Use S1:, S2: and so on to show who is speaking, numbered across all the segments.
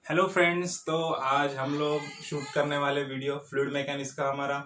S1: Hello friends. तो आज हम लोग शूट करने वाले वीडियो फ्लूइड मैकेनिक्स का हमारा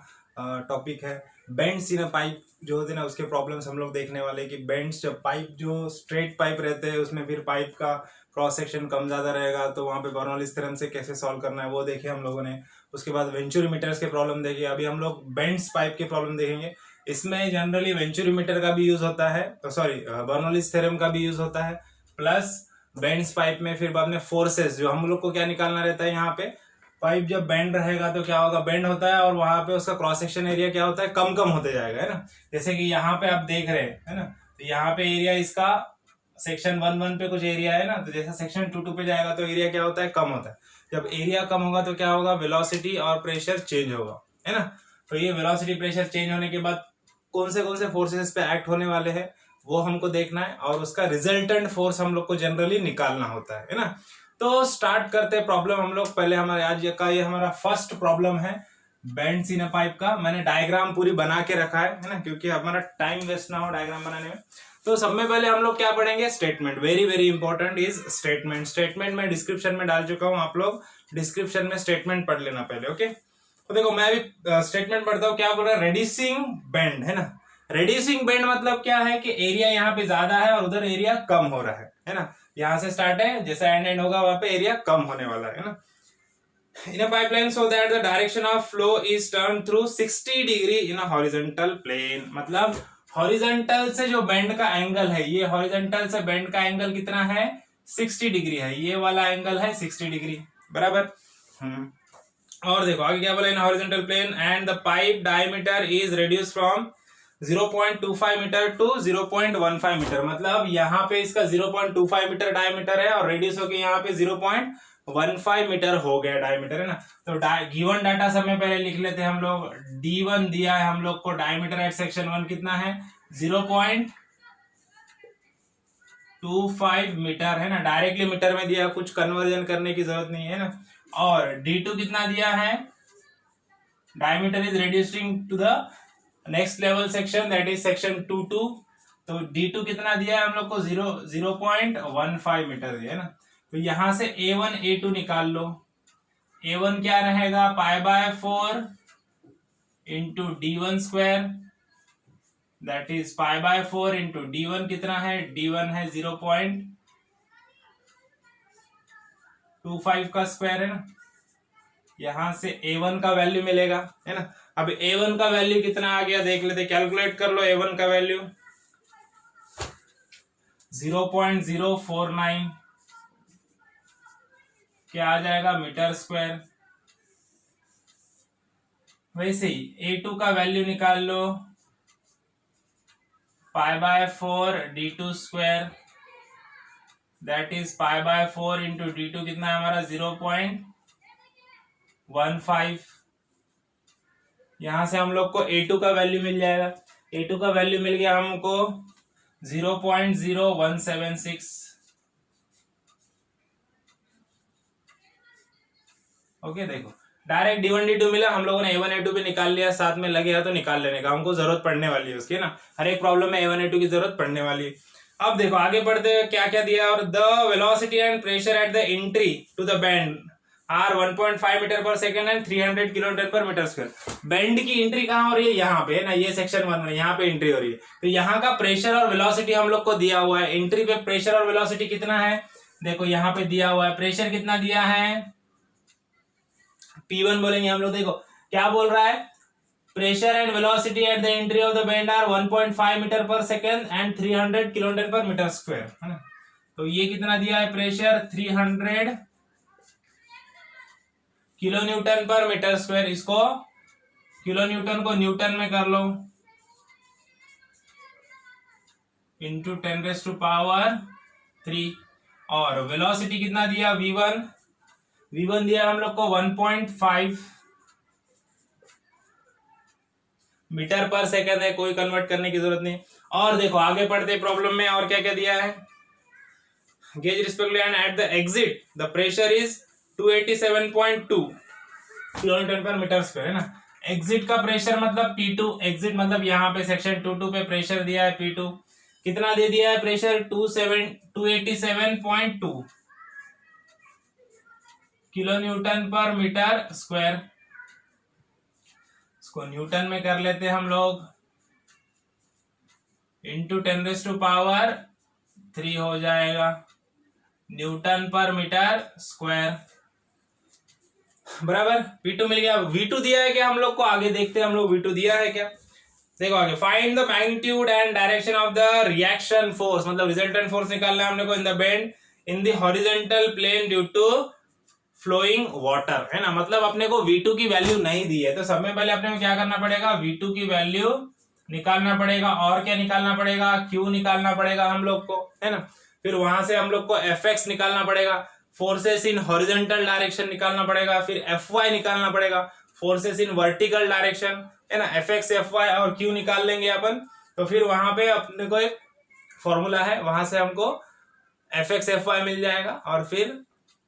S1: टॉपिक है। बेंड्स इन अ पाइप जो होते हैं ना, उसके प्रॉब्लम्स हम लोग देखने वाले हैं कि बेंड्स जब पाइप जो स्ट्रेट पाइप रहते हैं उसमें फिर पाइप का क्रॉस सेक्शन कम ज़्यादा रहेगा, तो वहाँ पे बर्नौलीज थ्योरम से कैसे सॉल्व करना है वो देखे हम लोगों ने। उसके बाद वेंचुरीमीटर्स के प्रॉब्लम देखे। अभी हम लोग बेंड्स पाइप के प्रॉब्लम देखेंगे। इसमें जनरली वेंचुरीमीटर का भी यूज होता है, तो सॉरी बर्नौलीज थ्योरम का भी यूज होता है, प्लस बेंड्स पाइप में फिर बाद में फोर्सेस जो हम लोग को क्या निकालना रहता है। यहाँ पे पाइप जब बेंड रहेगा तो क्या होगा, बेंड होता है और वहां पे उसका क्रॉस सेक्शन एरिया क्या होता है, कम कम होते जाएगा, है ना। जैसे कि यहाँ पे आप देख रहे हैं, है ना, तो यहाँ पे एरिया इसका सेक्शन 1 1 पे कुछ एरिया है ना, तो जैसा सेक्शन 2 2 पे जाएगा तो एरिया क्या होता है, कम होता है। जब एरिया कम होगा तो क्या होगा, वेलोसिटी और प्रेशर चेंज होगा, है ना। तो ये वेलोसिटी प्रेशर चेंज होने के बाद कौन से फोर्सेस पे एक्ट होने वाले हैं वो हमको देखना है, और उसका रिजल्टेंट फोर्स हम लोग को जनरली निकालना होता है ना। तो स्टार्ट करते हैं प्रॉब्लम हम लोग। पहले हमारे आज का ये हमारा फर्स्ट प्रॉब्लम है बेंड्स इन अ पाइप का। मैंने डायग्राम पूरी बना के रखा है ना, क्योंकि हमारा टाइम वेस्ट ना हो डायग्राम बनाने में। तो सब में पहले हम लोग क्या पढ़ेंगे, statement. Very very important is statement. Statement मैं डिस्क्रिप्शन में डाल चुका हूं, आप लोग डिस्क्रिप्शन में स्टेटमेंट पढ़ लेना पहले, ओके। तो देखो मैं अभी स्टेटमेंट पढ़ता हूँ। क्या बोल रहा है, रेड्यूसिंग बेंड, है ना। रेड्यूसिंग बेंड मतलब क्या है कि एरिया यहाँ पे ज्यादा है और उधर एरिया कम हो रहा है ना। यहाँ से स्टार्ट है, जैसा एंड होगा वहां पे एरिया कम होने वाला है ना। In a pipeline so that the direction of flow is turned through 60 degree in a horizontal plane। मतलब हॉरिजॉन्टल से जो बेंड का एंगल है, ये हॉरिजॉन्टल से बेंड का एंगल कितना है, 60 डिग्री है। ये वाला एंगल है 60 डिग्री, बराबर। और देखो आगे क्या बोला, in horizontal plane and the pipe diameter is reduce from 0.25 metre to 0.15 metre. मतलब यहाँ पे इसका 0.25 मीटर डायमीटर है और रेडियस होके यहाँ पे 0.15 मीटर हो गया डायमीटर, है ना। तो गिवन डाटा समय पहले लिख लेते हैं हम लोग। D1 दिया है हम लोग को, डायमीटर एट सेक्शन 1 कितना है, 0.25 मीटर, है ना। डायरेक्टली मीटर में दिया, कुछ कन्वर्जन करने की जरूरत नहीं है ना। और D2 कितना दिया है, diameter is reducing to the next level section, that is section 2 2। तो D2 कितना दिया है हम लोग को, 0.15 मीटर दिया है ना। तो यहां से A1 A2 निकाल लो। A1 क्या रहेगा, π/4 into D1 square, that is π/4 into D1 कितना है, D1 है 0.25 का स्क्वायर, है ना। यहां से A1 का वैल्यू मिलेगा, है ना। अब A1 का वैल्यू कितना आ गया देख लेते, कैलकुलेट कर लो। A1 का वैल्यू 0.049 क्या आ जाएगा, मीटर स्क्वायर। वैसे ही A2 का वैल्यू निकाल लो, π/4 D2 square, that is π/4 into D2 कितना है हमारा, 0.15। यहां से हम लोग को A2 का वैल्यू मिल जाएगा। A2 का वैल्यू मिल गया हमको 0.0176। ओके, देखो डायरेक्ट D1 D2 मिला, हम लोगों ने A1 A2 भी निकाल लिया, साथ में लगे तो निकाल लेने का, हमको जरूरत पड़ने वाली है उसकी ना। हर एक प्रॉब्लम में A1 A2 की जरूरत पड़ने वाली है। अब देखो आगे बढ़ते हैं, क्या क्या दिया। और the velocity and pressure at the entry to the bend are 1.5 metre per second and 300 kilometre per metre square. Bend की एंट्री कहाँ हो रही है, यहाँ पे, है ना। ये सेक्शन 1 में यहाँ पे एंट्री हो रही है, तो यहाँ का प्रेशर और वेलोसिटी हम लोग को दिया हुआ है। एंट्री पे प्रेशर और वेलोसिटी कितना है, देखो यहाँ पे दिया हुआ है। प्रेशर कितना दिया है, P1 बोलेंगे हम लोग। देखो क्या बोल रहा है, pressure and velocity at the entry of the bend are 1.5 metre per second and 300 kilometre per metre square, है ना। तो ये कितना दिया है, pressure 300 kilo newton per metre square. इसको किलो न्यूटन को न्यूटन में कर लो, इंटू 10⁻³ और वेलोसिटी कितना दिया, V1 दिया हम लोग को 1.5 मीटर पर सेकंड है, कोई कन्वर्ट करने की जरूरत नहीं। और देखो आगे पढ़ते प्रॉब्लम में, और क्या क्या दिया है। Gauge respectively and at the exit the pressure is 287.2 kilometre per metre square, है ना। एग्जिट का प्रेशर मतलब P2, एग्जिट मतलब यहाँ पे सेक्शन 2 पे प्रेशर दिया है P2, कितना दे दिया है pressure, 287.2 kilo newton per metre square. इसको न्यूटन में कर लेते हैं हम लोग, इंटू 10⁻³ हो जाएगा न्यूटन पर मीटर स्क्वायर, बराबर। V2 मिल गया। V2 दिया है क्या हम लोग को, आगे देखते हैं हम लोग V2 दिया है क्या। देखो आगे, find the magnitude and direction of the reaction force, मतलब रिजल्टेंट फोर्स निकालना है हमने को in the bend in the horizontal plane due to flowing water, है ना। मतलब अपने को V2 की वैल्यू नहीं दी है, तो सबसे पहले अपने को क्या करना पड़ेगा, V2 की वैल्यू निकालना पड़ेगा, और क्या निकालना पड़ेगा, Q निकालना पड़ेगा हम लोग को, है ना। फिर वहां से हम लोग को Fx निकालना पड़ेगा, फोर्सेस इन हॉरिजॉन्टल डायरेक्शन निकालना पड़ेगा, फिर Fy निकालना पड़ेगा, फोर्सेस इन वर्टिकल डायरेक्शन, है ना। Fx, Fy और Q निकाल लेंगे अपन, तो फिर वहां पे अपने को एक फॉर्मूला है, वहां से हमको Fx, Fy मिल जाएगा। और फिर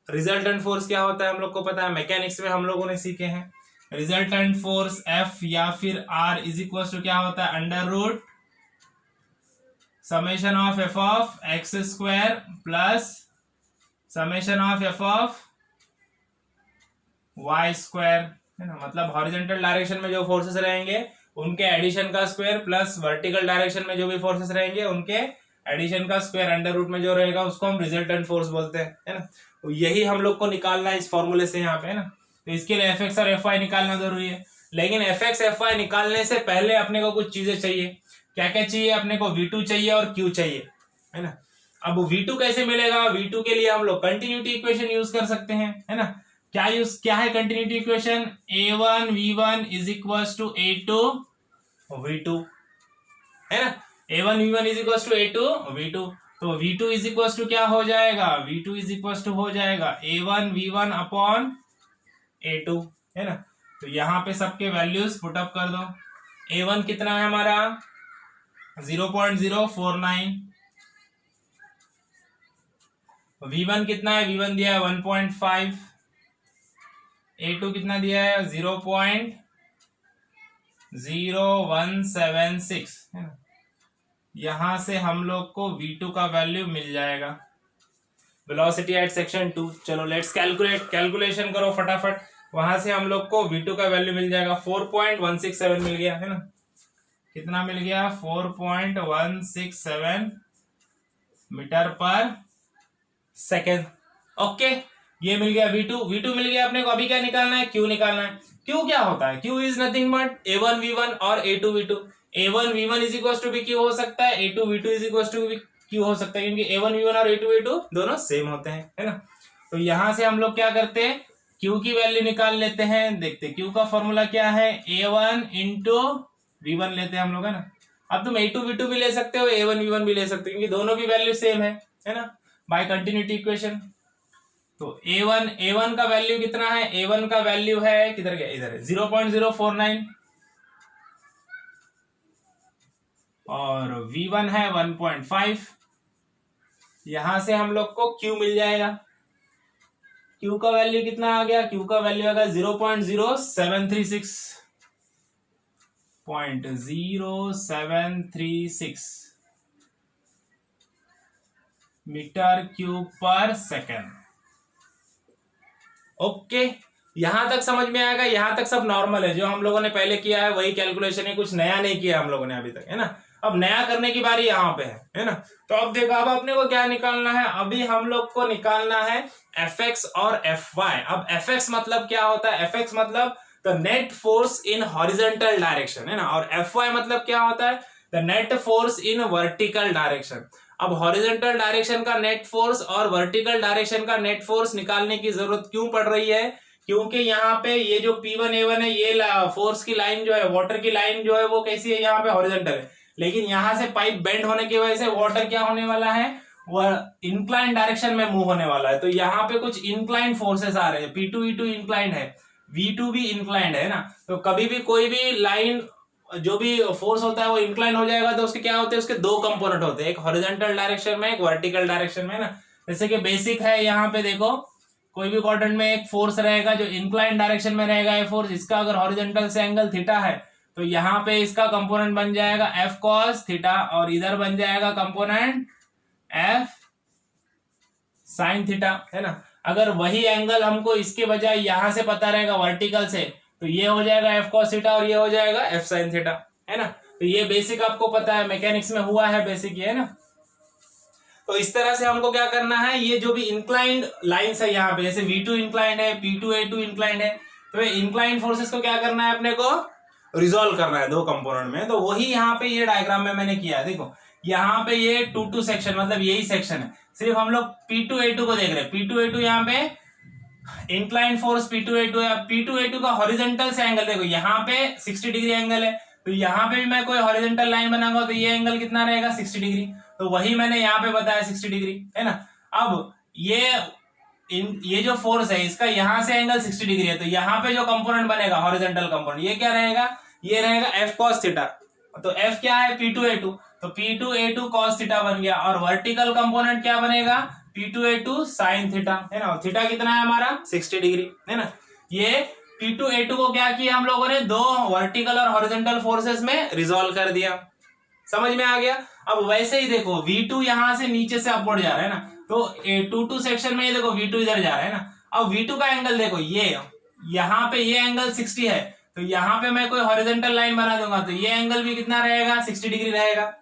S1: रिजल्टेंट फोर्स क्या होता है हम लोग को पता है, मैकेनिक्स में हम लोगों ने सीखे हैं। रिजल्टेंट फोर्स F या फिर R इज इक्वल टू क्या होता है, under root summation of F of X square plus summation of F of Y square, है ना। मतलब हॉरिजॉन्टल डायरेक्शन में जो फोर्सेस रहेंगे उनके एडिशन का स्क्वायर, प्लस वर्टिकल डायरेक्शन में जो भी फोर्सेस रहेंगे उनके एडिशन का स्क्वायर, अंडर रूट में जो रहेगा उसको हम रिजल्टेंट फोर्स बोलते हैं, है ना। तो यही हम लोग को निकालना है इस फॉर्मूले से यहाँ पे, है ना। तो इसके लिए Fx और Fy निकालना जरूरी है, लेकिन Fx, Fy निकालने से पहले अपने को कुछ चीजें चाहिए। क्या क्या चाहिए अपने को, V2 चाहिए और Q चाहिए, है ना। अब V2 कैसे मिलेगा, V2 के लिए हम लोग कंटिन्यूटी इक्वेशन यूज कर सकते हैं, है ना। क्या है continuity equation, A1 V1 is equal to A2 V2, है ना। A1 V1 is equal to A2 V2, तो V2 इज इक्वल टू क्या हो जाएगा, V2 इज इक्वल टू हो जाएगा A1 V1 अपॉन A2, है ना। तो यहाँ पे सबके वैल्यूज पुटअप कर दो। A1 कितना है हमारा 0.049, V1 कितना है, V1 दिया है 1.5, A2 कितना दिया है 0.0176, है ना। यहां से हम लोग को V2 का वैल्यू मिल जाएगा। वेलोसिटी एट सेक्शन 2, चलो लेट्स कैलकुलेशन करो फटाफट। वहां से हम लोग को V2 का वैल्यू मिल जाएगा 4.167 मिल गया, है ना। कितना मिल गया, 4.167 मीटर पर सेकेंड। ओके, ये मिल गया V2 मिल गया अपने को। अभी क्या निकालना है, Q निकालना है। Q क्या होता है, Q is nothing but A1 V1 और A2 V2। A1 V1 is equal to भी Q हो सकता है, A2 V2 is equal to भी Q हो सकता है, क्योंकि A1 V1 और A2 V2 दोनों सेम होते हैं, है ना। तो यहां से हम लोग क्या करते हैं, Q की वैल्यू निकाल लेते हैं। देखते Q का फॉर्मूला क्या है, A1 इंटू V1 लेते हैं हम लोग, है ना। अब तुम A2 V2 भी ले सकते हो, A1 V1 भी ले सकते हो, क्योंकि दोनों की वैल्यू सेम है ना, बाय कंटिन्यूटी इक्वेशन। तो A1 का वैल्यू कितना है, A1 का वैल्यू है, किधर गया, इधर है 0.049, और V1 है 1.5। यहां से हम लोग को Q मिल जाएगा। Q का वैल्यू कितना आ गया, Q का वैल्यू आ गया 0.0736 मीटर क्यूब पर सेकेंड। ओके, यहां तक समझ में आएगा, यहां तक सब नॉर्मल है। जो हम लोगों ने पहले किया है वही कैलकुलेशन है, कुछ नया नहीं किया हम लोगों ने अभी तक, है ना। अब नया करने की बारी यहाँ पे है ना। तो अब देखो, अब अपने को क्या निकालना है, अभी हम लोग को निकालना है Fx और Fy। अब Fx मतलब क्या होता है, Fx मतलब the net force in horizontal direction, है ना। और Fy मतलब क्या होता है, the net force in vertical direction. अब हॉरिजॉन्टल डायरेक्शन का नेट फोर्स और वर्टिकल डायरेक्शन का नेट फोर्स निकालने की जरूरत क्यों पड़ रही है, क्योंकि यहाँ पे ये जो P1 A1 है, ये फोर्स की लाइन जो है, वाटर की लाइन जो है, वो कैसी है, यहाँ पे हॉरिजॉन्टल है। लेकिन यहां से पाइप बेंड होने की वजह से वाटर क्या होने वाला है, वह इंक्लाइन डायरेक्शन में मूव होने वाला है। तो यहाँ पे कुछ इंक्लाइन फोर्सेस आ रहे हैं, P2 E2 इंक्लाइंड है, V2 भी इंक्लाइंड है ना। तो कभी भी कोई भी लाइन जो भी फोर्स होता है वो इंक्लाइन हो जाएगा, तो उसके क्या होते हैं, उसके दो कंपोनेंट होते हैं, एक हॉरिजॉन्टल डायरेक्शन में, एक वर्टिकल डायरेक्शन में, ना। जैसे कि बेसिक है, यहाँ पे देखो कोई भी क्वाड्रेंट में एक फोर्स रहेगा जो इंक्लाइन डायरेक्शन में रहेगा, ये फोर्स, इसका अगर हॉरिजॉन्टल से एंगल थीटा है, तो यहाँ पे इसका कंपोनेंट बन जाएगा F cos थीटा, और इधर बन जाएगा कंपोनेंट F sin थीटा, है ना।
S2: अगर वही एंगल हमको इसके बजाय यहां से पता रहेगा वर्टिकल से, तो ये हो जाएगा एफ कॉस थीटा और ये हो जाएगा एफ साइन थीटा, है ना। तो ये बेसिक आपको पता है, मैकेनिक्स में हुआ है बेसिक, ये है ना। तो इस तरह से हमको क्या करना है, ये जो भी इंक्लाइंड लाइंस है यहाँ पे, जैसे V2 इंक्लाइंड है, P2A2 इंक्लाइंड है, तो ये इंक्लाइंड फोर्सेस को क्या करना है, अपने को रिजॉल्व करना है दो कंपोनेंट में। तो वही यहाँ पे ये डायग्राम में मैंने किया है। देखो यहाँ पे ये 2-2 सेक्शन, मतलब यही सेक्शन है, सिर्फ हम लोग P2A2 को देख रहे हैं। P2A2 यहाँ पे इंक्लाइंड फोर्स P2A2 है। P2A2 का हॉरिजॉन्टल से एंगल देखो, यहाँ पे 60 डिग्री एंगल है, तो यहाँ पे भी मैं कोई हॉरिजॉन्टल लाइन बनाऊंगा तो ये एंगल कितना रहेगा, 60 डिग्री। तो वही मैंने यहाँ पे बताया 60 डिग्री, है ना। अब ये जो फोर्स है इसका यहाँ से एंगल 60 डिग्री है, तो यहाँ पे जो कंपोनेंट बनेगा हॉरिजॉन्टल कंपोनेंट, ये क्या रहेगा, ये रहेगा एफ कॉस थीटा। तो एफ क्या है, P2A2, तो P2A2 कॉस थीटा बन गया। और वर्टिकल कंपोनेंट क्या बनेगा, P2A2 साइन थीटा, है ना। थीटा कितना है हमारा, 60 डिग्री, है ना। ये P2A2 को क्या किया हम लोगों ने, दो वर्टिकल और हॉरिजॉन्टल फोर्सेस में रिजॉल्व कर दिया। समझ में आ गया। अब वैसे ही देखो V2 यहां से नीचे से अपवर्ड जा रहा है ना, तो 2-2 सेक्शन में ये देखो V2 इधर जा रहा है ना। अब V2 का एंगल देखो, ये यहाँ पे ये एंगल 60 है, तो यहाँ पे मैं कोई हॉरिजॉन्टल लाइन बना दूंगा तो ये एंगल भी कितना रहेगा, 60 डिग्री रहेगा,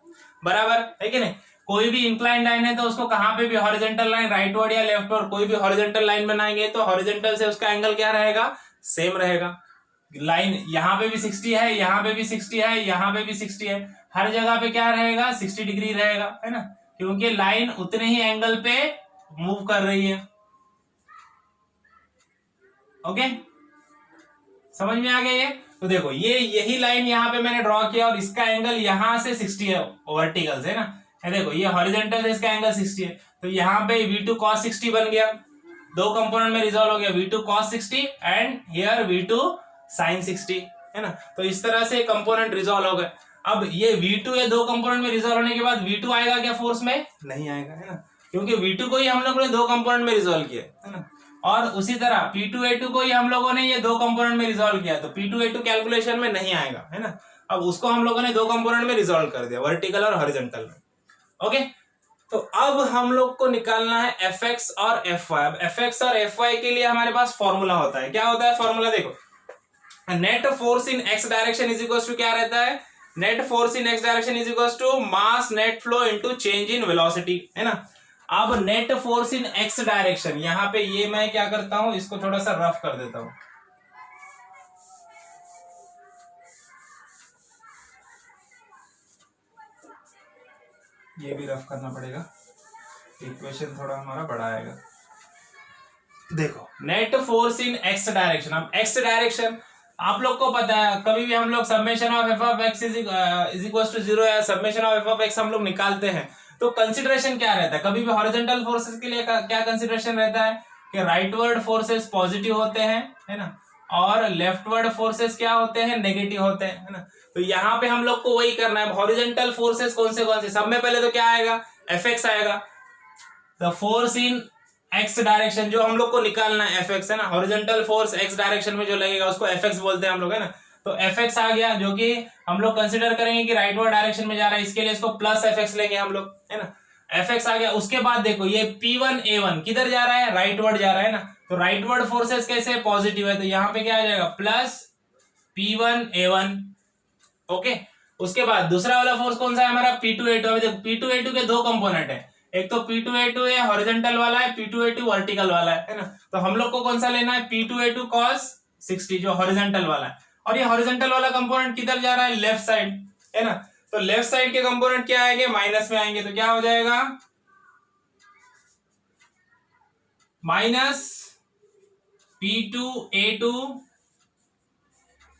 S2: बराबर है कि नहीं। कोई भी इंक्लाइन लाइन है तो उसको कहाँ पे भी हॉरिजॉन्टल लाइन राइटवर्ड या लेफ्टवर्ड कोई भी हॉरिजॉन्टल लाइन बनाएंगे तो हॉरिजॉन्टल से उसका एंगल क्या रहेगा, सेम रहेगा। लाइन यहाँ पे भी 60 है, यहाँ पे भी 60 है, यहाँ पे भी 60 है, हर जगह पे क्या रहेगा, 60 डिग्री रहेगा, है ना, क्योंकि लाइन उतने ही एंगल पे मूव कर रही है। ओके, समझ में आ गया ये। तो देखो ये यही लाइन यहाँ पे मैंने ड्रॉ किया और इसका एंगल यहाँ से 60 है वर्टिकल से, है ना। है देखो ये हॉरिजॉन्टल से इसका एंगल 60 है, तो यहाँ पे V2 cos 60 बन गया, दो कंपोनेंट में रिजॉल्व हो गया, V2 cos 60 and here V2 sin 60, है ना। तो इस तरह से कंपोनेंट रिजॉल्व हो गए। अब ये V2 ये दो कंपोनेंट में रिजॉल्व होने के बाद V2 आएगा क्या फोर्स में, नहीं आएगा, है ना, क्योंकि V2 को ही हम लोगों ने दो कंपोनेंट में रिजॉल्व किया, है ना। और उसी तरह P2A2 को ही हम लोगों ने ये दो कंपोनेंट में रिजॉल्व किया, तो P2A2 कैलकुलेशन में नहीं आएगा, है ना। अब उसको हम लोगों ने दो कंपोनेंट में रिजॉल्व कर दिया, वर्टिकल और हॉरिजॉन्टल में। ओके, तो अब हम लोग को निकालना है Fx और Fy। अब Fx और Fy के लिए हमारे पास फॉर्मूला होता है। क्या होता है फॉर्मूला, देखो net force in x direction is equal to क्या रहता है, net force in x direction is equal to mass net flow into change in velocity, है ना। अब net force in x direction, यहां पे ये मैं क्या करता हूं, इसको थोड़ा सा रफ कर देता हूं। ये भी रफ करना पड़ेगा, इक्वेशन थोड़ा हमारा बड़ा आएगा। देखो net force in x direction, अब x डायरेक्शन आप लोग को पता है, कभी भी हम लोग summation of F of X is equal to 0 या summation of F of X हम लोग निकालते हैं, तो कंसिडरेशन क्या रहता है, कभी भी हॉरिजॉन्टल फोर्सेस के लिए क्या कंसिडरेशन रहता है कि राइटवर्ड फोर्सेस पॉजिटिव होते हैं, है ना, और लेफ्टवर्ड फोर्सेस क्या होते हैं, नेगेटिव होते हैं, है ना। तो यहाँ पे हम लोग को वही करना है। हॉरिजॉन्टल फोर्सेस कौन से, सब में पहले तो क्या आएगा, Fx आएगा, the force in x direction जो हम लोग को निकालना है Fx, है ना। हॉरिजॉन्टल फोर्स एक्स डायरेक्शन में जो लगेगा उसको Fx बोलते हैं हम लोग, है ना। तो Fx आ गया, जो कि हम लोग कंसिडर करेंगे कि राइटवर्ड डायरेक्शन में जा रहा है, इसके लिए इसको प्लस Fx लेंगे हम लोग, है ना। Fx आ गया। उसके बाद देखो ये P1A1 किधर जा रहा है, राइटवर्ड जा रहा है ना, तो राइटवर्ड फोर्सेस कैसे, पॉजिटिव है, तो यहाँ पे क्या आ जाएगा, प्लस P1A1। ओके, उसके बाद दूसरा वाला फोर्स कौन सा है हमारा, P2A2। अभी देखो P2A2 के दो कंपोनेंट है, एक तो P2A2 है हॉरिजॉन्टल वाला है, P2A2 वर्टिकल वाला है ना। तो हम लोग को कौन सा लेना है, P2A2 cos 60 जो हॉरिजॉन्टल वाला है, और ये हॉरिजॉन्टल वाला कंपोनेंट किधर जा रहा है, लेफ्ट साइड, है ना। तो लेफ्ट साइड के कंपोनेंट क्या आएंगे, माइनस में आएंगे, तो क्या हो जाएगा, माइनस P2A2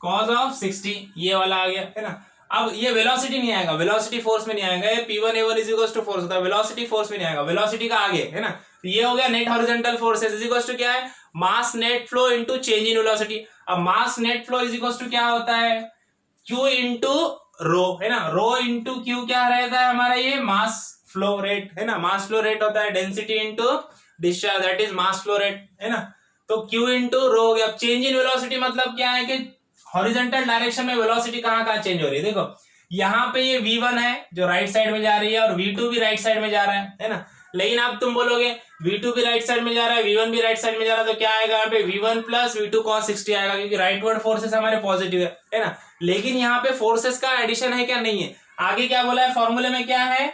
S2: cos ऑफ 60, ये वाला आ गया, है ना। अब ये वेलोसिटी नहीं आएगा, वेलोसिटी फोर्स में नहीं आएगा, ये P1A1 is equal to force होता है, वेलोसिटी फोर्स में नहीं आएगा, वेलोसिटी का आगे, है ना। तो ये हो गया net horizontal forces is equal to क्या है, mass net flow into change in velocity. अब mass net flow is equal to क्या होता है, Q इनटू रो, है ना। रो इनटू Q क्या रहता है हमारा, ये मास फ्लो रेट, है ना। मास फ्लो रेट होता है density into discharge, that is mass flow rate, है ना। तो Q इनटू रो हो गया। अब चेंज इन वेलोसिटी मतलब क्या है कि हॉरिजॉन्टल डायरेक्शन में वेलोसिटी कहां चेंज हो रही है। देखो यहाँ पे ये V1 है जो राइट साइड में जा रही है और V2 भी राइट साइड में जा रहा है ना। लेकिन अब तुम बोलोगे v2 भी राइट साइड में जा रहा है, v1 भी राइट साइड में जा रहा है, तो क्या आएगा यहाँ पे v1 प्लस v2 cos 60 आएगा, क्योंकि राइटवर्ड फोर्सेस हमारे पॉजिटिव है ना। लेकिन यहाँ पे फोर्सेस का एडिशन है क्या, नहीं है। आगे क्या बोला है फॉर्मूले में, क्या है,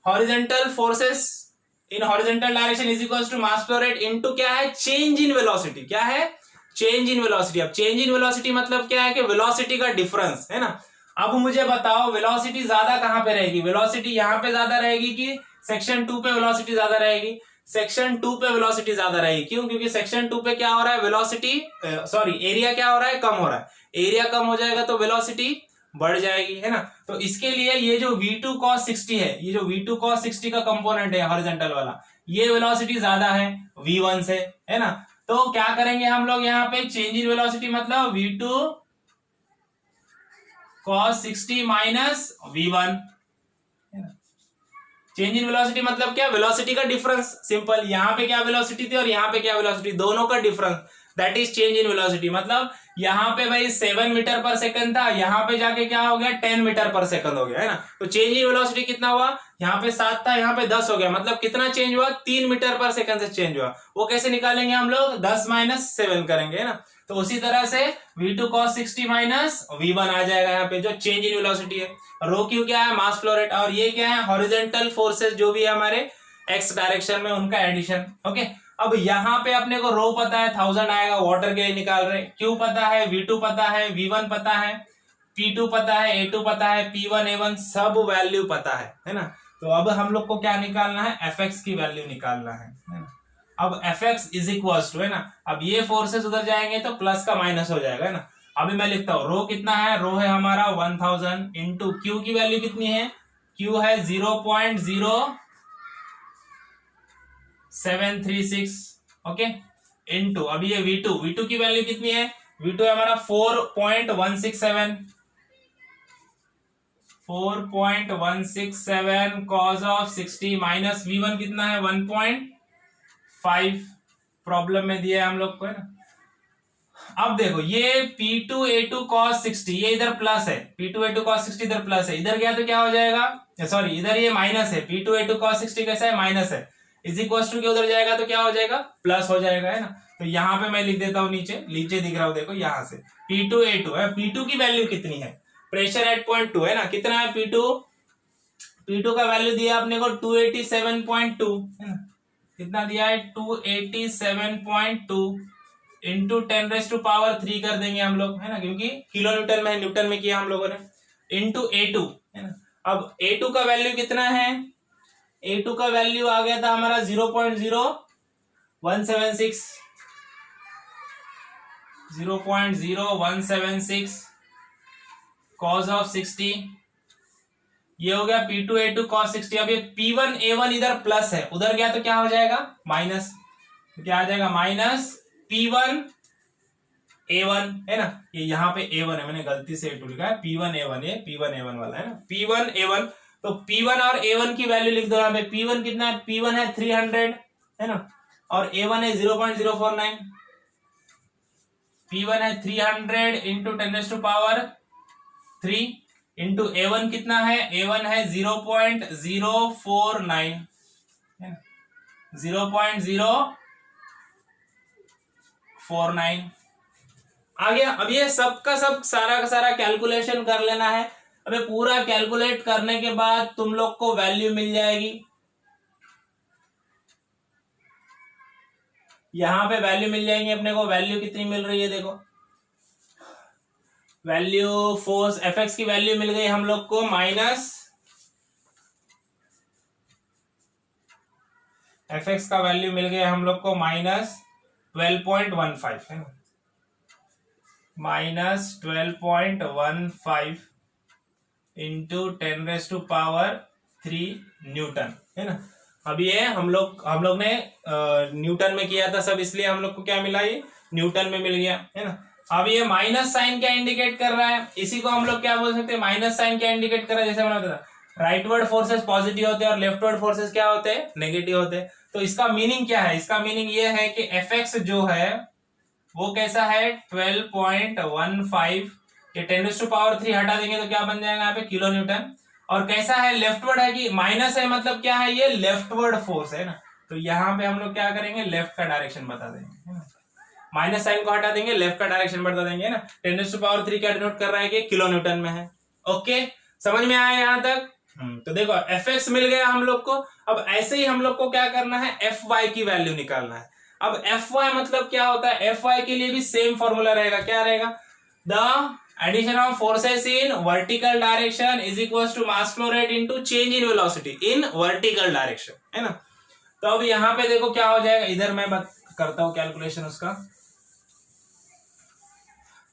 S2: horizontal forces in horizontal direction is equal to mass flow rate into क्या है, चेंज इन वेलोसिटी। क्या है, चेंज इन वेलोसिटी। अब चेंज इन वेलोसिटी मतलब क्या है कि वेलोसिटी का डिफरेंस है ना। अब मुझे बताओ वेलोसिटी ज्यादा कहां पे रहेगी, वेलोसिटी यहां पे ज्यादा रहेगी कि सेक्शन 2 पे वेलोसिटी ज्यादा रहेगी? सेक्शन 2 पे वेलोसिटी ज्यादा रहेगी। क्यों? क्योंकि सेक्शन 2 पे क्या हो रहा है, वेलोसिटी सॉरी एरिया क्या हो रहा है, कम हो रहा है। एरिया कम हो जाएगा तो वेलोसिटी बढ़ जाएगी, है ना। तो इसके लिए ये जो v2 cos 60 है, ये जो v2 cos 60 का कंपोनेंट है हॉरिजॉन्टल वाला, ये वेलोसिटी ज्यादा है v1 से, है ना। तो क्या करेंगे हम लोग यहाँ पे, चेंज इन वेलोसिटी मतलब v2 cos 60 minus v1। Change in velocity मतलब क्या, वेलोसिटी का डिफरेंस। सिंपल, यहाँ पे क्या वेलोसिटी थी और यहाँ पे क्या वेलोसिटी, दोनों का difference, that is change in velocity. मतलब यहाँ पे भाई 7 मीटर पर सेकंड था, यहाँ पे जाके क्या हो गया, 10 मीटर पर सेकंड हो गया, है ना। तो चेंज इन वेलोसिटी कितना हुआ, यहाँ पे 7 था, यहाँ पे 10 हो गया। मतलब कितना चेंज हुआ, 3 मीटर पर सेकंड से चेंज हुआ। वो कैसे निकालेंगे हम लोग, 10 माइनस 7 करेंगे, है ना। तो उसी तरह से v2 cos 60 माइनस v1 आ जाएगा यहाँ पे, जो चेंज इन वेलोसिटी है। रो क्यू क्या है, मास फ्लो रेट, और ये क्या है, हॉरिजॉन्टल फोर्सेस जो भी है हमारे एक्स डायरेक्शन में, उनका एडिशन। ओके, अब यहाँ पे अपने को रो पता है 1000 आएगा, वाटर के लिए निकाल रहे। क्यू पता है, v2 पता है, v1 पता है, p2 पता है, a2 पता है, p1 a1 सब वैल्यू पता है ना। तो अब हम लोग को क्या निकालना है, fx की वैल्यू निकालना है ना। अब fx इज इक्वल टू, है ना, अब ये फोर्सेस उधर जाएंगे तो प्लस का माइनस हो जाएगा, है ना। अभी मैं लिखता हूं, रो कितना है, रो है हमारा 1000 इंटू क्यू की वैल्यू कितनी है, क्यू है 0.0736, ओके, इंटू अभी ये v2 की वैल्यू कितनी है, v2 है हमारा 4.167 cos ऑफ 60 माइनस v1 कितना है 1.5, प्रॉब्लम में दिया है हम लोग को, है ना। अब देखो ये P2A2 cos 60 ये इधर प्लस है, P2A2 cos 60 इधर प्लस है, इधर गया तो क्या हो जाएगा, सॉरी इधर ये माइनस है, P2A2 cos 60 कैसा है, माइनस है, इज इक्वल टू के उधर जाएगा तो क्या हो जाएगा, प्लस हो जाएगा, है ना। तो यहाँ पे मैं लिख देता हूँ, नीचे दिख रहा हूँ, देखो यहाँ से P2A2 है, P2 की वैल्यू कितनी है, प्रेशर एट पॉइंट 2 है ना, कितना है P2 का वैल्यू दिया आपने को 287.2, है ना, कितना दिया है 287.2 इंटू 10⁻³ कर देंगे हम लोग, है ना, क्योंकि किलो न्यूटन में है, न्यूटन में किया हम लोगों ने, इंटू A2, है ना। अब A2 का वैल्यू कितना है, A2 का वैल्यू आ गया था हमारा 0.0176 cos ऑफ 60, ये हो गया P2A2 cos 60। अब ये P1 A1 इधर प्लस है, उधर गया तो क्या हो जाएगा, माइनस, तो क्या आ जाएगा, माइनस P1 A1, है ना, ये यहाँ पे A1 है, मैंने गलती से A2 लिखा है, P1 A1, ये P1 A1 वाला है ना, P1 A1। तो P1 और A1 की वैल्यू लिख दो यहाँ पे, P1 कितना है, P1 है 300, है ना, और A1 है 0.049, P1 है 300 इंटू 10⁻³ इंटू A1 कितना है, A1 है 0.049, 0.049 आ गया। अब ये सब का सब सारा का सारा कैलकुलेशन कर लेना है। अबे पूरा कैलकुलेट करने के बाद तुम लोग को वैल्यू मिल जाएगी, यहां पे वैल्यू मिल जाएंगे अपने को। वैल्यू कितनी मिल रही है, देखो वैल्यू फोर्स Fx की वैल्यू मिल गई हम लोग को Fx का वैल्यू मिल गया हम लोग को -12.15, है ना, -12.15 इंटू 10⁻³ न्यूटन, है ना। अब ये हम लोग ने न्यूटन में किया था सब, इसलिए हम लोग को क्या मिला, ये न्यूटन में मिल गया, है ना। अब ये माइनस साइन क्या इंडिकेट कर रहा है, इसी को हम लोग क्या बोल सकते हैं, माइनस साइन क्या इंडिकेट कर रहा है, जैसे मैंने बताया राइटवर्ड फोर्सेस पॉजिटिव होते हैं और लेफ्टवर्ड फोर्सेस क्या होते हैं, नेगेटिव होते हैं। तो इसका मीनिंग क्या है, इसका मीनिंग ये है कि Fx जो है वो कैसा है 12.15, ये 10⁻³ हटा देंगे तो क्या बन जाएगा यहाँ पे किलो न्यूटन, और कैसा है, लेफ्टवर्ड है कि माइनस है, मतलब क्या है, ये लेफ्टवर्ड फोर्स है ना। तो यहाँ पे हम लोग क्या करेंगे, लेफ्ट का डायरेक्शन बता देंगे, है ना। माइनस साइन को हटा देंगे, लेफ्ट का डायरेक्शन बता देंगे, है ना। 10⁻³ क्या डिनोट कर रहा है कि किलो न्यूटन में है। ओके, समझ में आया यहाँ तक। तो देखो Fx मिल गया हम लोग को। अब ऐसे ही हम लोग को क्या करना है, Fy की वैल्यू निकालना है। अब Fy मतलब क्या होता है, Fy के लिए भी सेम फॉर्मूला रहेगा, क्या रहेगा, the addition of forces in vertical direction is equal to mass flow rate into change in velocity in vertical direction, है ना। तो अब यहाँ पे देखो क्या हो जाएगा, इधर मैं करता हूं कैलकुलेशन उसका।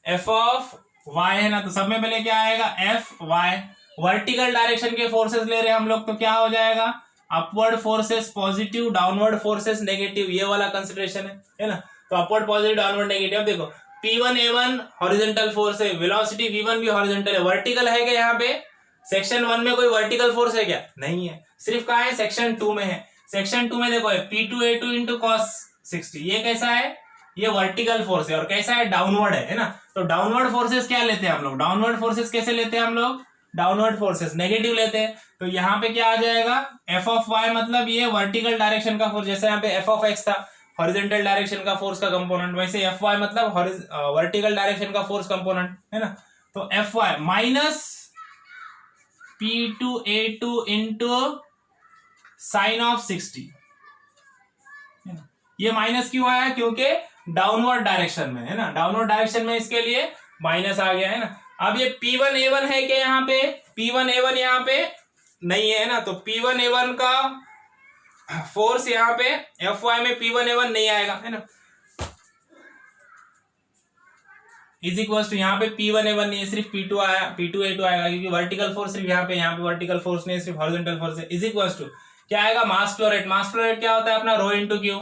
S2: एफ ऑफ वाई है ना, तो सब में पहले क्या आएगा, एफ वाई, वर्टिकल डायरेक्शन के फोर्सेस ले रहे हैं हम लोग, तो क्या हो जाएगा, upward forces positive, downward forces negative, ये वाला कंसिडरेशन है ना। तो अपवर्ड पॉजिटिव, डाउनवर्ड नेगेटिव। अब देखो P1A1 हॉरिजॉन्टल फोर्स है, वेलोसिटी V1 भी हॉरिजॉन्टल है, वर्टिकल है क्या यहाँ पे, सेक्शन 1 में कोई वर्टिकल फोर्स है क्या, नहीं है, सिर्फ कहाँ है, सेक्शन 2 में है। सेक्शन 2 में देखो P2A2 इंटू cos 60, ये कैसा है, ये वर्टिकल फोर्स है, और कैसा है, डाउनवर्ड है ना। तो डाउनवर्ड फोर्सेस क्या लेते हैं हम लोग, डाउनवर्ड फोर्सेस कैसे लेते हैं हम लोग, डाउनवर्ड फोर्सेस नेगेटिव लेते हैं। तो यहाँ पे क्या आ जाएगा, एफ ऑफ वाई मतलब ये वर्टिकल डायरेक्शन का फोर्स, जैसे यहाँ पे एफ ऑफ एक्स था हॉरिजॉन्टल डायरेक्शन का फोर्स का कंपोनेंट, वैसे एफ वाई मतलब वर्टिकल डायरेक्शन का फोर्स कंपोनेंट, है ना। तो F Y minus P2A2 into sine of 60, ये माइनस क्यों आया, क्योंकि डाउनवर्ड डायरेक्शन में है ना, डाउनवर्ड डायरेक्शन में इसके लिए माइनस आ गया, है ना। अब ये P1A1 है क्या यहाँ पे, P1A1 यहाँ पे नहीं है ना, तो P1A1 का फोर्स यहाँ पे Fy में P1A1 नहीं आएगा, है ना, इज इक्वल टू यहाँ पे P1A1 नहीं है, सिर्फ P2 आया, P2A2 आएगा, क्योंकि वर्टिकल फोर्स सिर्फ यहाँ पे वर्टिकल फोर्स नहीं है, सिर्फ हॉरिजॉन्टल फोर्स है। इज इक्वल टू क्या आएगा, मास फ्लो रेट। मास फ्लो रेट क्या होता है अपना, रो इंटू क्यू,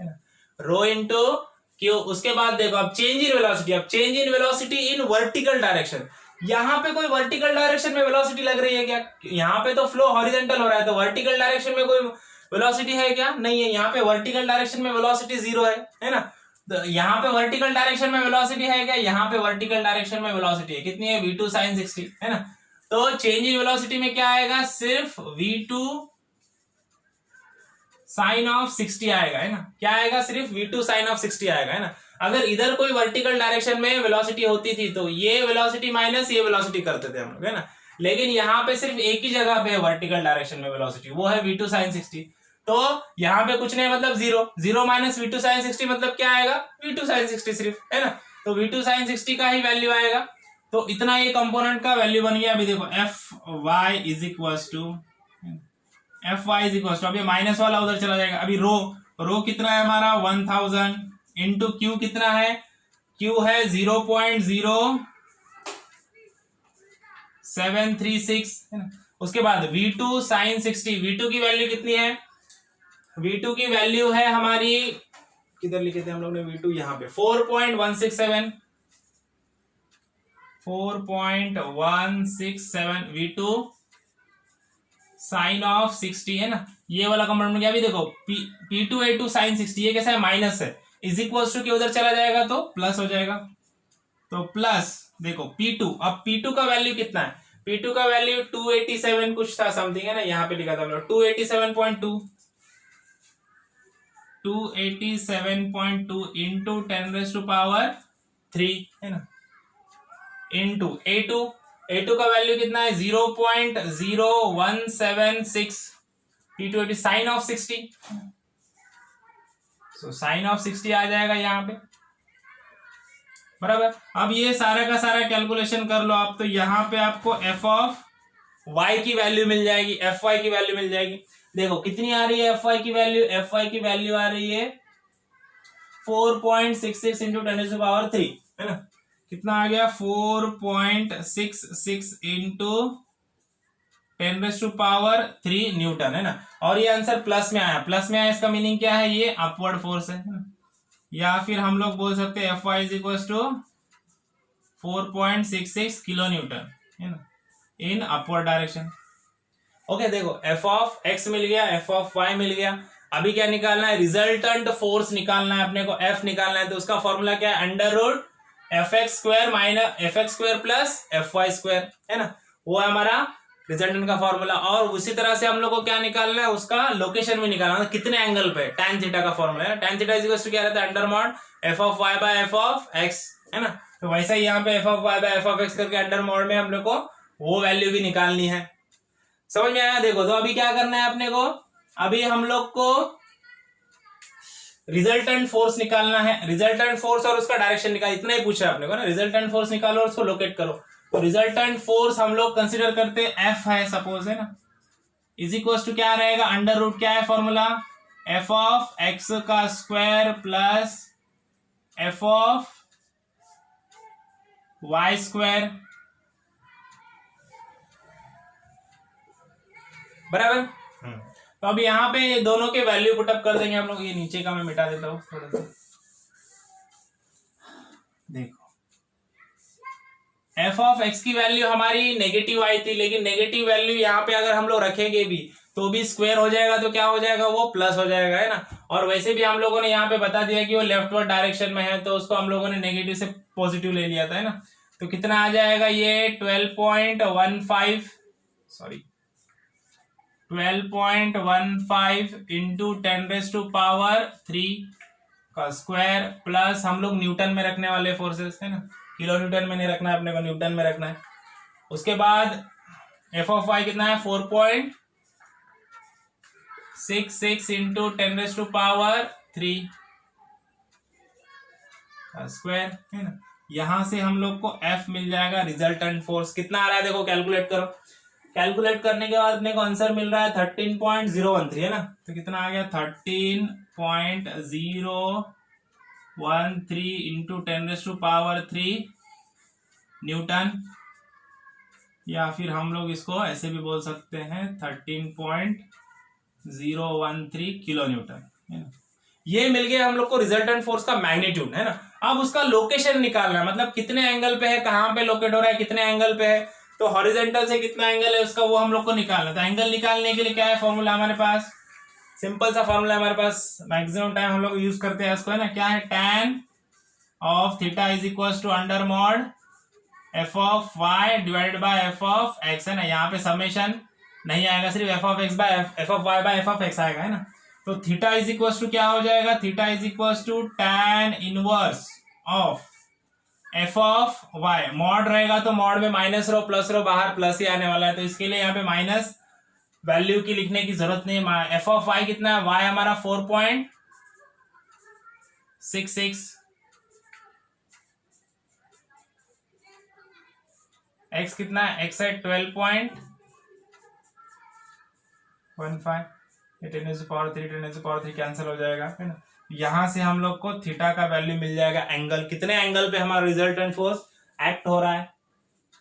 S2: है ना, रो इंटू क्यू। उसके बाद देखो अब चेंज इन वेलोसिटी, अब change in velocity in vertical direction, यहाँ पे कोई वर्टिकल डायरेक्शन में वेलोसिटी लग रही है क्या, यहाँ पे तो फ्लो हॉरिजॉन्टल हो रहा है, तो वर्टिकल डायरेक्शन में कोई वेलोसिटी है क्या, नहीं है, यहाँ पे वर्टिकल डायरेक्शन में वेलोसिटी 0 है ना। तो यहाँ पे वर्टिकल डायरेक्शन में वेलोसिटी है क्या, यहाँ पे वर्टिकल डायरेक्शन में वेलोसिटी है, कितनी है, v2 sin 60, है ना। तो चेंज इन वेलोसिटी में क्या आएगा, सिर्फ v2 साइन ऑफ 60 आएगा, है ना, क्या आएगा, सिर्फ v2 साइन ऑफ 60 आएगा, है ना। अगर इधर कोई वर्टिकल डायरेक्शन में वेलोसिटी होती थी तो ये वेलोसिटी माइनस ये वेलोसिटी करते थे हम लोग, है ना, लेकिन यहाँ पे सिर्फ एक ही जगह पे है वर्टिकल डायरेक्शन में वेलोसिटी, वो है v2 sin 60। तो यहाँ पे कुछ नहीं, मतलब 0 माइनस v2 sin 60 मतलब क्या आएगा, v2 sin 60 सिर्फ, है ना। तो v2 sin 60 का ही वैल्यू आएगा, तो इतना ये कंपोनेंट का वैल्यू बन गया। अभी देखो Fy इज इक्वल टू अब ये माइनस वाला उधर चला जाएगा। अभी रो कितना है हमारा, 1000 इंटू क्यू कितना है, क्यू है 0.0736, है ना। उसके बाद v2 sin 60, v2 की वैल्यू कितनी है, v2 की वैल्यू है हमारी, किधर लिखे थे हम लोग ने v2, यहाँ पे 4.167 v2 साइन ऑफ 60, है ना, ये वाला कंपोनेंट क्या, अभी देखो P2A2 साइन 60, ये कैसा है, माइनस है, इज इक्वल टू के उधर चला जाएगा तो प्लस हो जाएगा, तो प्लस देखो P2, अब P2 का वैल्यू कितना है, P2 का वैल्यू 287 कुछ था समथिंग, है ना, यहाँ पे लिखा था हम लोग 287.2 इंटू 10⁻³ है ना, इंटू A2 का वैल्यू कितना है 0.0176 P2 sine of 60, so sine of 60 आ जाएगा यहाँ पे, बराबर। अब ये सारा का सारा कैलकुलेशन कर लो आप, तो यहाँ पे आपको एफ ऑफ वाई की वैल्यू मिल जाएगी, एफ वाई की वैल्यू मिल जाएगी। देखो कितनी आ रही है एफ वाई की वैल्यू, एफ वाई की वैल्यू आ रही है 4.66 इंटू 10⁻³ है ना, कितना आ गया 4.66 इंटू 10⁻³ न्यूटन, है ना। और ये आंसर प्लस में आया, इसका मीनिंग क्या है, ये अपवर्ड फोर्स है ना? या फिर हम लोग बोल सकते हैं F Y is equal to 4.66 kilo newton, है ना, इन अपवर्ड डायरेक्शन। ओके, देखो एफ ऑफ एक्स मिल गया, एफ ऑफ वाई मिल गया। अभी क्या निकालना है, रिजल्टेंट फोर्स निकालना है अपने को, एफ निकालना है। तो उसका फॉर्मूला क्या है, under root fx² minus fx² plus fy², है ना। वो है हमारा रिजल्टेंट का फॉर्मूला। और उसी तरह से हम लोग को क्या निकालना है, उसका लोकेशन भी निकालना है, कितने एंगल पे, tan थीटा का फॉर्मूला है। tan theta is equal to क्या रहता है, under mod f of y by f of x, है ना। तो वैसा ही यहाँ पे f of y by f of x करके अंडर मॉड में हम लोग को वो वैल्यू भी निकालनी है। समझ में आया? देखो, तो अभी क्या करना है अपने को, अभी हम लोग को रिजल्टेंट फोर्स निकालना है। रिजल्टेंट फोर्स और उसका डायरेक्शन निकाल, इतना ही पूछा है अपने को ना। रिजल्टेंट फोर्स निकालो और उसको लोकेट करो। तो रिजल्टेंट फोर्स हम लोग कंसीडर करते हैं F है सपोज, है ना, इज इक्वल टू क्या रहेगा, अंडर रूट क्या है फॉर्मूला, f ऑफ x का square plus f of y square, बराबर। तो अब यहाँ पे दोनों के वैल्यू पुटअप कर देंगे हम लोग। ये नीचे का मैं मिटा देता हूँ थोड़ा सा। देखो, f ऑफ x की वैल्यू हमारी नेगेटिव आई थी, लेकिन नेगेटिव वैल्यू यहाँ पे अगर हम लोग रखेंगे भी तो भी स्क्वायर हो जाएगा, तो क्या हो जाएगा, वो प्लस हो जाएगा, है ना। और वैसे भी हम लोगों ने यहाँ पे बता दिया कि वो लेफ्टवर्ड डायरेक्शन में है, तो उसको हम लोगों ने नेगेटिव से पॉजिटिव ले लिया था, है ना। तो कितना आ जाएगा ये 12.15 सॉरी 12.15 इंटू 10⁻³ का स्क्वायर प्लस हम लोग न्यूटन में रखने वाले फोर्सेस, है ना, किलो न्यूटन में नहीं रखना है अपने को, न्यूटन में रखना है। उसके बाद f ऑफ y कितना है 4.66 इंटू 10⁻³ का स्क्वायर, है ना। यहां से हम लोग को f मिल जाएगा, रिजल्टेंट फोर्स कितना आ रहा है देखो, कैलकुलेट करो। कैलकुलेट करने के बाद अपने को आंसर मिल रहा है 13.013, है ना। तो कितना आ गया 13.013 इंटू 10⁻³ न्यूटन, या फिर हम लोग इसको ऐसे भी बोल सकते हैं 13.013 किलो न्यूटन, है ना। ये मिल गया हम लोग को रिजल्टेंट फोर्स का मैग्नीट्यूड, है ना। अब उसका लोकेशन निकालना है, मतलब कितने एंगल पे है, कहां पे लोकेट हो रहा है, कितने एंगल पे है। तो हॉरिजॉन्टल से कितना एंगल है उसका, वो हम लोग को निकालना। तो एंगल निकालने के लिए क्या है फॉर्मूला हमारे पास, सिंपल सा फॉर्मूला हमारे पास, मैक्सिमम टाइम हम लोग यूज करते हैं इसको, है ना। क्या है, tan of theta is equal to under mod f of y divided by f of x, है ना। यहाँ पे समेशन नहीं आएगा, सिर्फ f of y by f of x आएगा, है ना। तो थीटा इज इक्वल टू क्या हो जाएगा, theta is equal to tan inverse of f of y, mod रहेगा तो मॉड में माइनस रो प्लस रो, बाहर प्लस ही आने वाला है, तो इसके लिए यहाँ पे माइनस वैल्यू की लिखने की जरूरत नहीं है। f ऑफ y कितना है, y हमारा 4.66, x कितना है, x है 12.15, 10⁻³ कैंसिल हो जाएगा, है ना। यहां से हम लोग को थीटा का वैल्यू मिल जाएगा, एंगल कितने एंगल पे हमारा रिजल्टेंट फोर्स एक्ट हो रहा है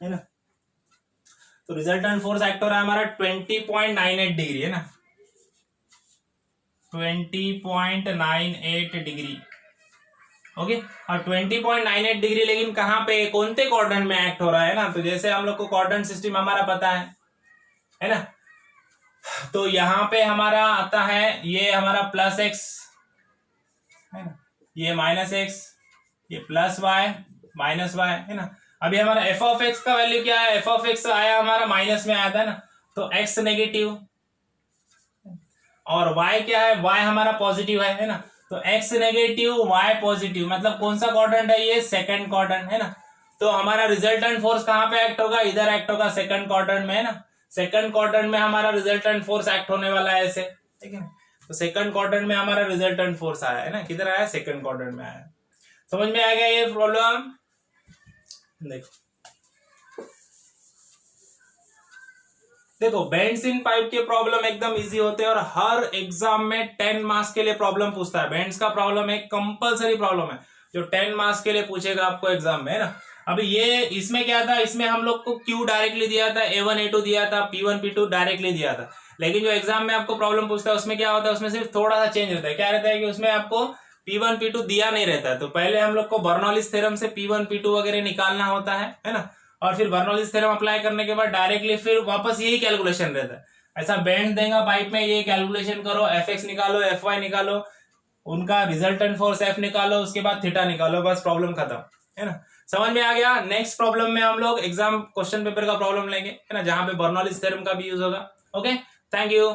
S2: ना। तो रिजल्टेंट फोर्स एक्ट हो रहा है हमारा 20.98 डिग्री, है ना, 20.98 डिग्री, ओके। और 20.98 डिग्री लेकिन कहां पे, कौन से क्वाड्रेंट में एक्ट हो रहा है ना। तो जैसे हम लोग को क्वाड्रेंट सिस्टम हमारा पता है ना। तो यहाँ पे हमारा आता है, ये हमारा प्लस x, है ना, ये माइनस x, ये प्लस y माइनस y, है ना। अभी हमारा f ऑफ x का वैल्यू क्या है, f ऑफ x आया हमारा माइनस में आया था ना, तो x नेगेटिव और y क्या है, y हमारा पॉजिटिव है ना। तो x नेगेटिव y पॉजिटिव, मतलब कौन सा क्वाड्रेंट है, ये सेकंड क्वाड्रेंट, है ना। तो हमारा रिजल्टेंट फोर्स कहां पे एक्ट होगा, इधर एक्ट होगा सेकंड क्वाड्रेंट में, है ना। सेकंड क्वाड्रेंट में हमारा रिजल्टेंट फोर्स एक्ट होने वाला है ऐसे, ठीक है। तो सेकंड क्वाड्रेंट में हमारा रिजल्टेंट फोर्स आया है ना, किधर आया, सेकंड क्वाड्रेंट में आया। समझ में आ गया ये प्रॉब्लम। देखो बेंड्स इन पाइप के प्रॉब्लम एकदम इजी होते हैं और हर एग्जाम में 10 मार्क्स के लिए प्रॉब्लम पूछता है। बेंड्स का प्रॉब्लम एक कंपलसरी प्रॉब्लम है जो 10 मार्क्स के लिए पूछेगा आपको एग्जाम में, है ना। अभी ये इसमें क्या था, इसमें हम लोग को Q डायरेक्टली दिया था, A1 A2 दिया था, P1 P2 डायरेक्टली दिया था। लेकिन जो एग्जाम में आपको प्रॉब्लम पूछता है उसमें क्या होता है, उसमें सिर्फ थोड़ा सा चेंज रहता है। क्या रहता है कि उसमें आपको P1 P2 दिया नहीं रहता है। तो पहले हम लोग को बर्नौलीज थ्योरम से P1 P2 वगैरह निकालना होता है ना। और फिर बर्नौलीज थ्योरम अप्लाई करने के बाद डायरेक्टली फिर वापस यही कैलकुलेशन रहता है। ऐसा बैंड देगा पाइप में, ये कैलकुलेशन करो, Fx निकालो, Fy निकालो, उनका रिजल्टेंट फोर्स F निकालो, उसके बाद थीटा निकालो, बस प्रॉब्लम खत्म, है ना। समझ में आ गया। नेक्स्ट प्रॉब्लम में हम लोग एग्जाम क्वेश्चन पेपर का प्रॉब्लम लेंगे, है ना, जहां पे बर्नौलीज थ्योरम का भी यूज होगा। Okay, thank you.